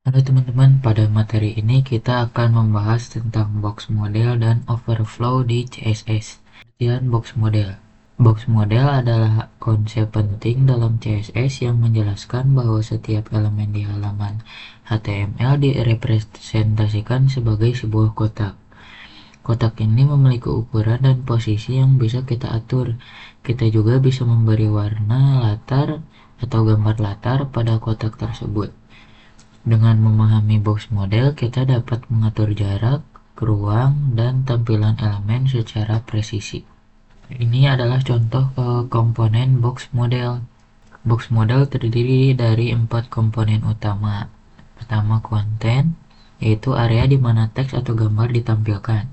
Halo teman-teman, pada materi ini kita akan membahas tentang box model dan overflow di CSS. Pengertian box model. Box model adalah konsep penting dalam CSS yang menjelaskan bahwa setiap elemen di halaman HTML direpresentasikan sebagai sebuah kotak. Kotak ini memiliki ukuran dan posisi yang bisa kita atur. Kita juga bisa memberi warna latar atau gambar latar pada kotak tersebut. Dengan memahami box model, kita dapat mengatur jarak, ruang, dan tampilan elemen secara presisi. Ini adalah contoh komponen box model. Box model terdiri dari 4 komponen utama. Pertama, konten, yaitu area di mana teks atau gambar ditampilkan.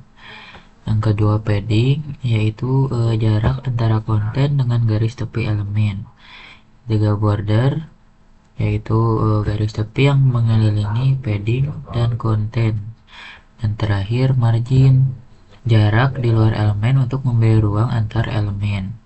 Yang kedua, padding, yaitu jarak antara konten dengan garis tepi elemen. Tiga, border, yaitu garis tepi yang mengelilingi padding dan konten. Dan terakhir, margin, jarak di luar elemen untuk memberi ruang antar elemen.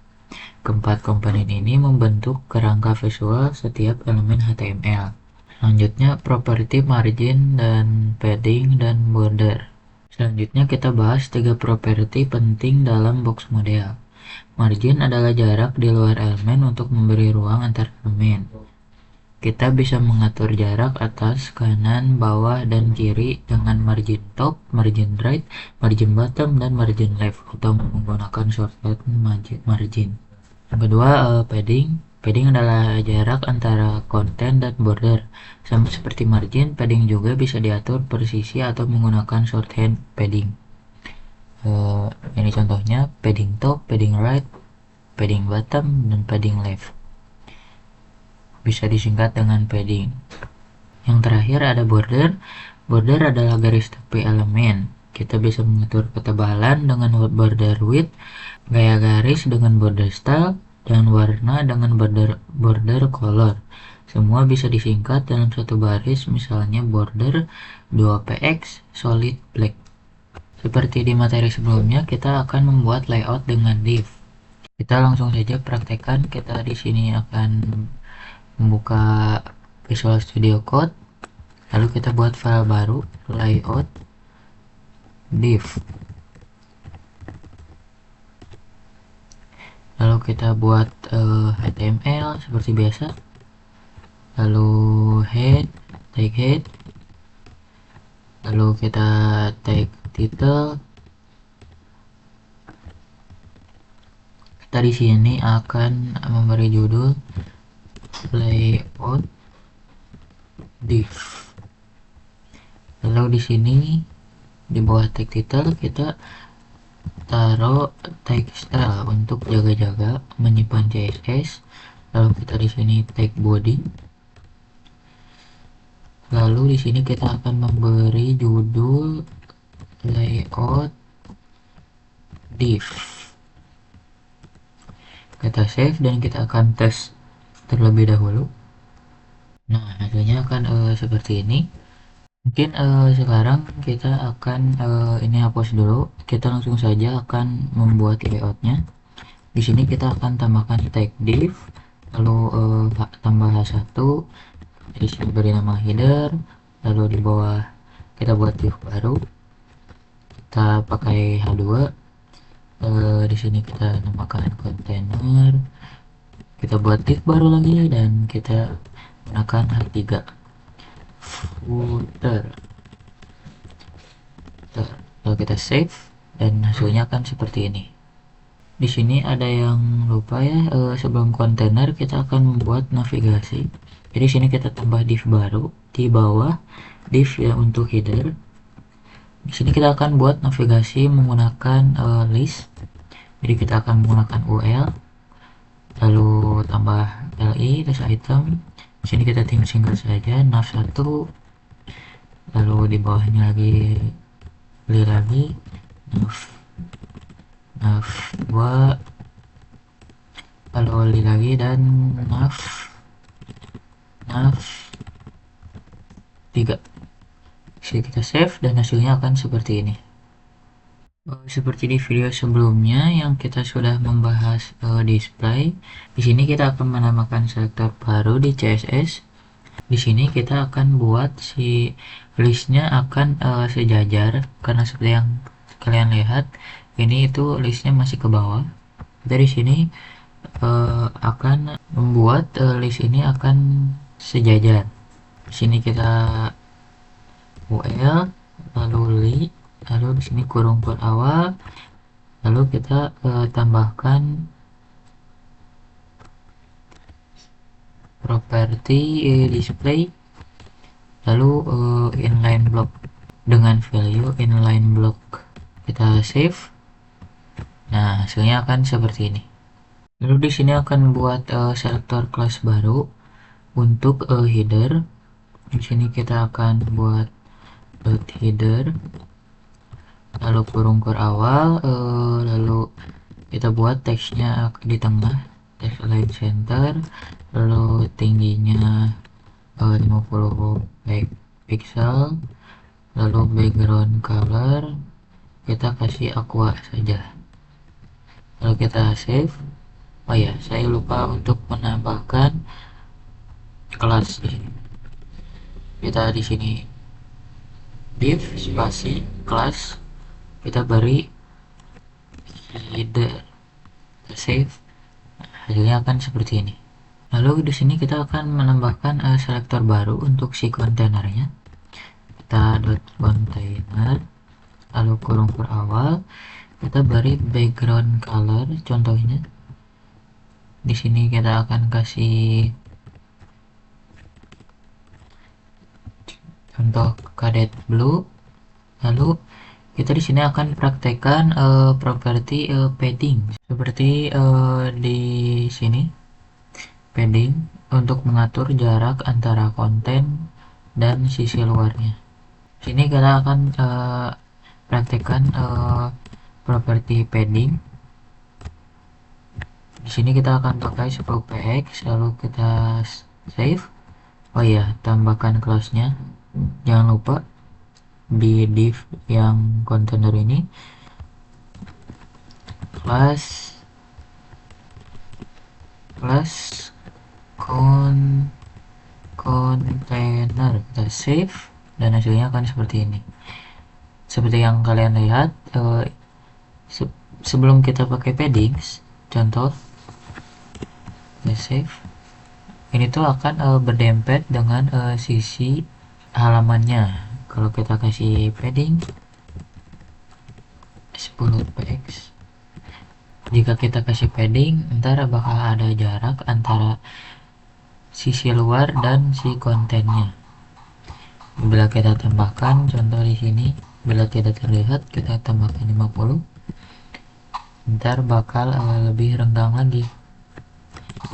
Keempat komponen ini membentuk kerangka visual setiap elemen HTML. Selanjutnya, properti margin dan padding dan border. Selanjutnya kita bahas tiga properti penting dalam box model. Margin adalah jarak di luar elemen untuk memberi ruang antar elemen. Kita bisa mengatur jarak atas, kanan, bawah, dan kiri dengan margin top, margin right, margin bottom, dan margin left atau menggunakan shortcut margin. Yang kedua, padding. Padding adalah jarak antara konten dan border. Sama seperti margin, padding juga bisa diatur presisi atau menggunakan shorthand padding. Ini contohnya padding top, padding right, padding bottom, dan padding left. Bisa disingkat dengan padding. Yang terakhir ada border. Border adalah garis tepi elemen. Kita bisa mengatur ketebalan dengan border width, gaya garis dengan border style, dan warna dengan border color. Semua bisa disingkat dalam satu baris, misalnya border 2px solid black. Seperti di materi sebelumnya, kita akan membuat layout dengan div. Kita langsung saja praktekkan. Kita di sini akan membuka Visual Studio Code. Lalu kita buat file baru, layout div. Lalu kita buat HTML seperti biasa. Lalu tag head. Lalu kita tag title. Kita di sini akan memberi judul layout div. Lalu di sini di bawah tag title kita taruh tag style untuk jaga-jaga menyimpan CSS. Lalu kita di sini tag body. Lalu di sini kita akan memberi judul layout div. Kita save dan kita akan tes terlebih dahulu. Nah, hasilnya akan seperti ini. Mungkin sekarang kita akan ini hapus dulu. Kita langsung saja akan membuat layoutnya. Di sini kita akan tambahkan tag div, lalu tambah h1. Di sini beri nama header, lalu di bawah kita buat div baru. Kita pakai h2. Di sini kita namakan container. Kita buat div baru lagi dan kita gunakan h3. Footer. Lalu kita save dan hasilnya akan seperti ini. Di sini ada yang lupa ya, sebelum kontainer kita akan membuat navigasi. Jadi sini kita tambah div baru di bawah div ya untuk header. Di sini kita akan buat navigasi menggunakan list. Jadi kita akan menggunakan UL, lalu tambah li list item. Di sini kita tinggal single saja nav1, lalu di bawahnya lagi nav 2, lalu li lagi dan nav 3. Jadi kita save dan hasilnya akan seperti ini. Seperti di video sebelumnya yang kita sudah membahas display, di sini kita akan menambahkan selektor baru di CSS. Di sini kita akan buat si listnya akan sejajar, karena seperti yang kalian lihat ini itu listnya masih ke bawah. Kita di sini akan membuat list ini akan sejajar. Di sini kita UL, lalu li, lalu di sini kurung per awal, lalu kita tambahkan properti display, lalu inline block dengan value inline block. Kita save. Nah, hasilnya akan seperti ini. Lalu di sini akan buat selektor kelas baru untuk header. Di sini kita akan buat header, lalu kurung per awal, lalu kita buat teksnya di tengah, text align center, lalu tingginya 50 pixel, lalu background color kita kasih aqua saja, lalu kita save. Oh ya, saya lupa untuk menambahkan kelas di sini. Kita di sini div spasi kelas, kita beri header, save. Hasilnya akan seperti ini. Lalu di sini kita akan menambahkan selektor baru untuk si kontainernya. Kita dot container, lalu kurung per awal, kita beri background color. Contohnya di sini kita akan kasih contoh cadet blue. Lalu kita di sini akan praktekkan properti padding seperti di sini. Padding untuk mengatur jarak antara konten dan sisi luarnya. Sini kita akan praktekkan properti padding. Di sini kita akan pakai 10px, lalu kita save. Oh ya, tambahkan kelasnya. Jangan lupa di div yang container ini kelas container, kita save dan hasilnya akan seperti ini. Seperti yang kalian lihat, sebelum kita pakai padding, contoh kita save, ini tuh akan berdempet dengan sisi halamannya. Kalau kita kasih padding 10px, jika kita kasih padding, ntar bakal ada jarak antara sisi luar dan si kontennya. Bila kita tambahkan contoh di sini, bila tidak terlihat, kita tambahkan 50, ntar bakal lebih renggang lagi.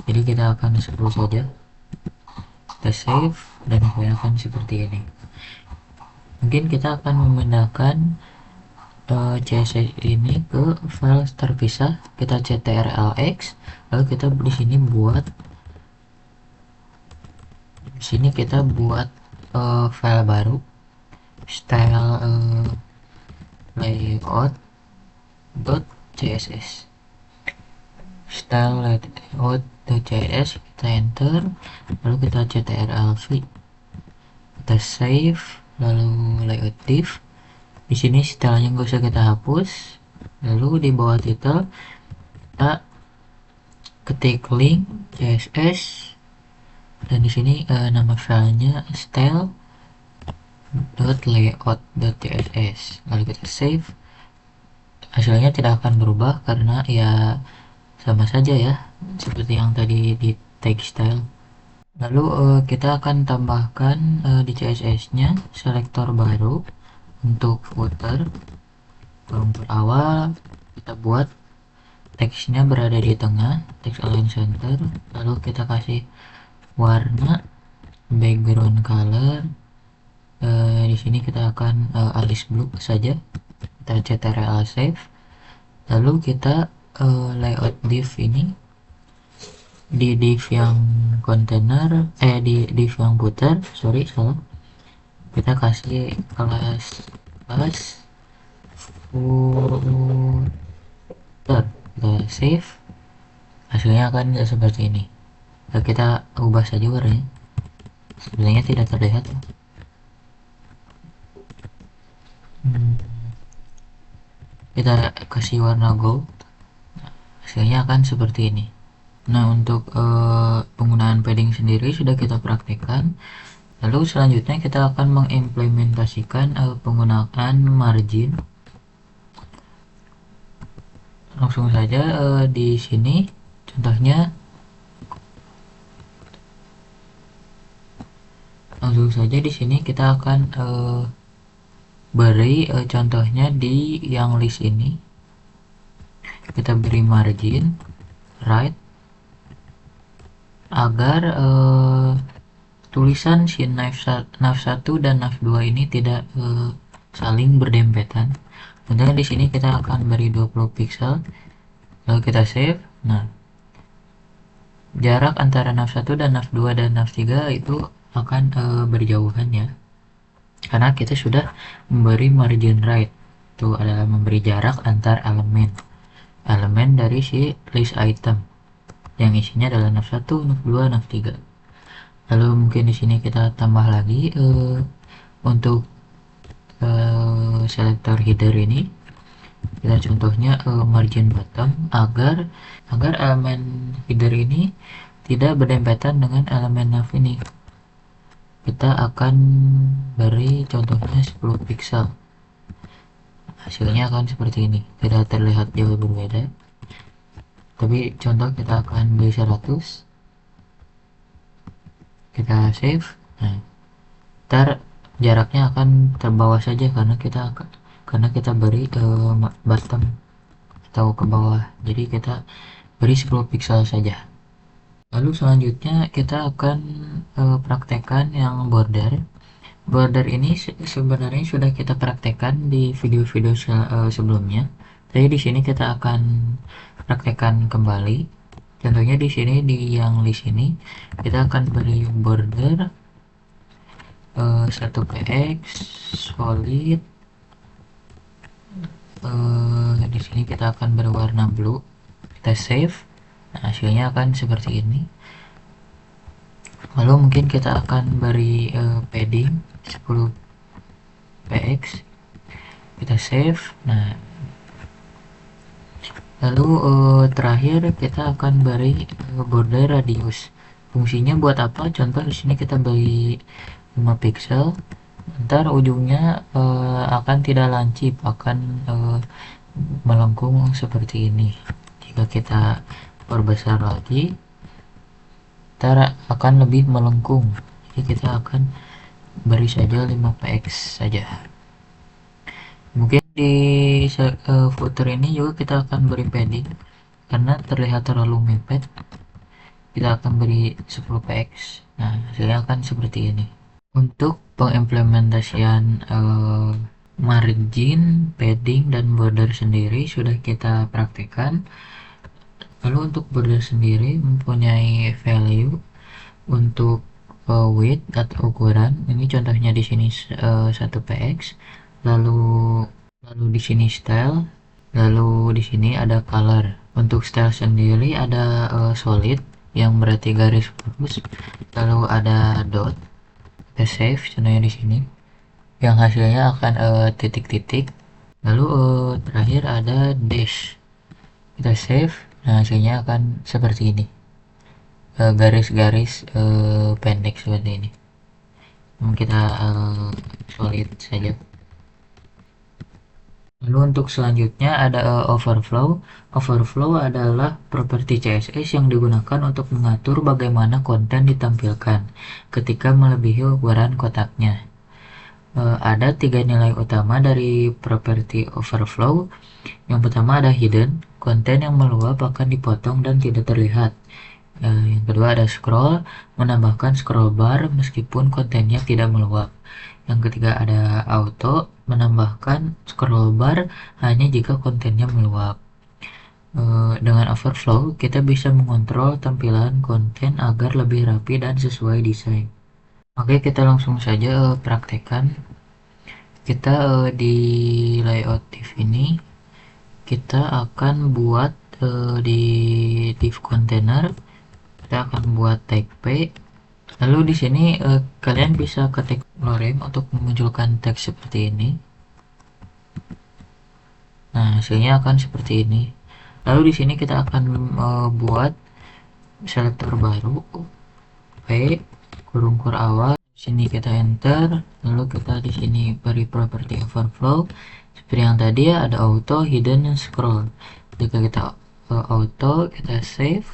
Jadi kita akan 10 saja, kita save dan akan seperti ini. Mungkin kita akan memindahkan CSS ini ke file terpisah. Kita ctrlx, lalu kita di sini buat file baru, style layout.css, style layout.css, kita enter, lalu kita ctrl-v, kita save, lalu layout div. Di sini stylenya nggak usah kita hapus. Lalu di bawah title kita ketik link css, dan di sini nama filenya style.layout.css. Lalu kita save. Hasilnya tidak akan berubah karena ya sama saja ya seperti yang tadi di text style. Lalu kita akan tambahkan di CSS nya selektor baru untuk footer. Kurung per awal, kita buat teksnya berada di tengah, text align center, lalu kita kasih warna, background color. Di sini kita akan alis blue saja. Kita ctrl save, lalu kita layout div ini di div yang container, di div yang footer, sorry salah, kita kasih kelas footer, kita save. Hasilnya akan seperti ini. Nah, kita ubah saja warnanya, sebenarnya tidak terlihat. Kita kasih warna gold, hasilnya akan seperti ini. Nah, untuk penggunaan padding sendiri sudah kita praktekkan. Lalu selanjutnya kita akan mengimplementasikan penggunaan margin. Langsung saja di sini contohnya, langsung saja di sini kita akan beri contohnya di yang list ini. Kita beri margin right agar tulisan si nav1 dan nav2 ini tidak saling berdempetan. Contohnya di sini kita akan beri 20 pixel, lalu kita save. Nah, jarak antara nav1 dan nav2 dan nav3 itu akan berjauhan ya, karena kita sudah memberi margin right. Itu adalah memberi jarak antar elemen dari si list item yang isinya adalah nav1, nav2, nav3. Lalu mungkin di sini kita tambah lagi untuk selector header ini, kita contohnya margin bottom agar elemen header ini tidak berdempetan dengan elemen nav ini. Kita akan beri contohnya 10 pixel, hasilnya akan seperti ini, tidak terlihat jauh berbeda, tapi contoh kita akan beri 100, kita save. Nah, ntar jaraknya akan terbawa saja karena kita beri ke bottom atau ke bawah, jadi kita beri 10 pixel saja. Lalu selanjutnya kita akan praktekkan yang border ini sebenarnya sudah kita praktekkan di video-video sebelumnya, jadi di sini kita akan praktekkan kembali. Contohnya di sini di yang list ini kita akan beri border 1px solid. Di sini kita akan berwarna blue, kita save. Nah, hasilnya akan seperti ini. Lalu mungkin kita akan beri padding 10px, kita save. Nah, lalu terakhir kita akan beri border radius. Fungsinya buat apa? Contoh di sini kita beri 5 pixel, ntar ujungnya akan tidak lancip, akan melengkung seperti ini. Jika kita perbesar lagi, ntar akan lebih melengkung, jadi kita akan beri saja 5px saja. Mungkin di footer ini juga kita akan beri padding karena terlihat terlalu mepet, kita akan beri 10px. Nah, hasilnya akan seperti ini. Untuk pengimplementasian margin, padding, dan border sendiri sudah kita praktekkan. Lalu untuk border sendiri mempunyai value untuk width atau ukuran. Ini contohnya di sini 1px. Lalu di sini style. Lalu di sini ada color. Untuk style sendiri ada solid yang berarti garis lurus. Lalu ada dot. Kita save contohnya di sini, yang hasilnya akan titik-titik. Lalu terakhir ada dash, kita save. Nah, hasilnya akan seperti ini, garis-garis pendek seperti ini. Kita solid saja. Lalu untuk selanjutnya ada overflow. Overflow adalah properti CSS yang digunakan untuk mengatur bagaimana konten ditampilkan ketika melebihi ukuran kotaknya. Ada 3 nilai utama dari properti overflow. Yang pertama ada hidden, konten yang meluap akan dipotong dan tidak terlihat. Yang kedua ada scroll, menambahkan scroll bar meskipun kontennya tidak meluap. Yang ketiga ada auto, menambahkan scroll bar hanya jika kontennya meluap. Dengan overflow kita bisa mengontrol tampilan konten agar lebih rapi dan sesuai desain. Oke, kita langsung saja praktekkan. Kita di layout div ini kita akan buat di div container, kita akan buat tag p. Lalu di sini kalian bisa ketik lorem untuk memunculkan teks seperti ini. Nah, hasilnya akan seperti ini. Lalu di sini kita akan buat selektor baru, P kurung kur awal. Di sini kita enter, lalu kita di sini beri properti overflow. Seperti yang tadi ya, ada auto, hidden, dan scroll. Jika kita auto, kita save,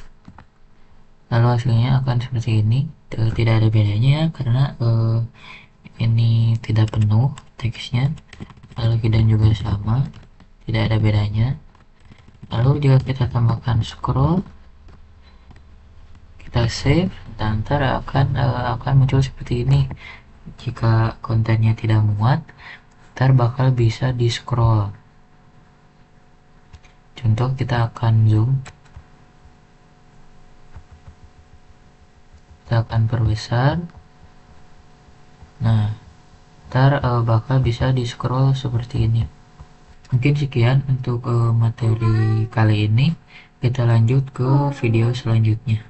lalu hasilnya akan seperti ini. Tidak ada bedanya karena ini tidak penuh teksnya. Lalu hidden juga sama, tidak ada bedanya. Lalu jika kita tambahkan scroll, kita save, dan ntar akan muncul seperti ini. Jika kontennya tidak muat, ntar bakal bisa di scroll. Contoh, kita akan zoom, kita akan perbesar. Nah, ntar bakal bisa di scroll seperti ini. Mungkin sekian untuk materi kali ini. Kita lanjut ke video selanjutnya.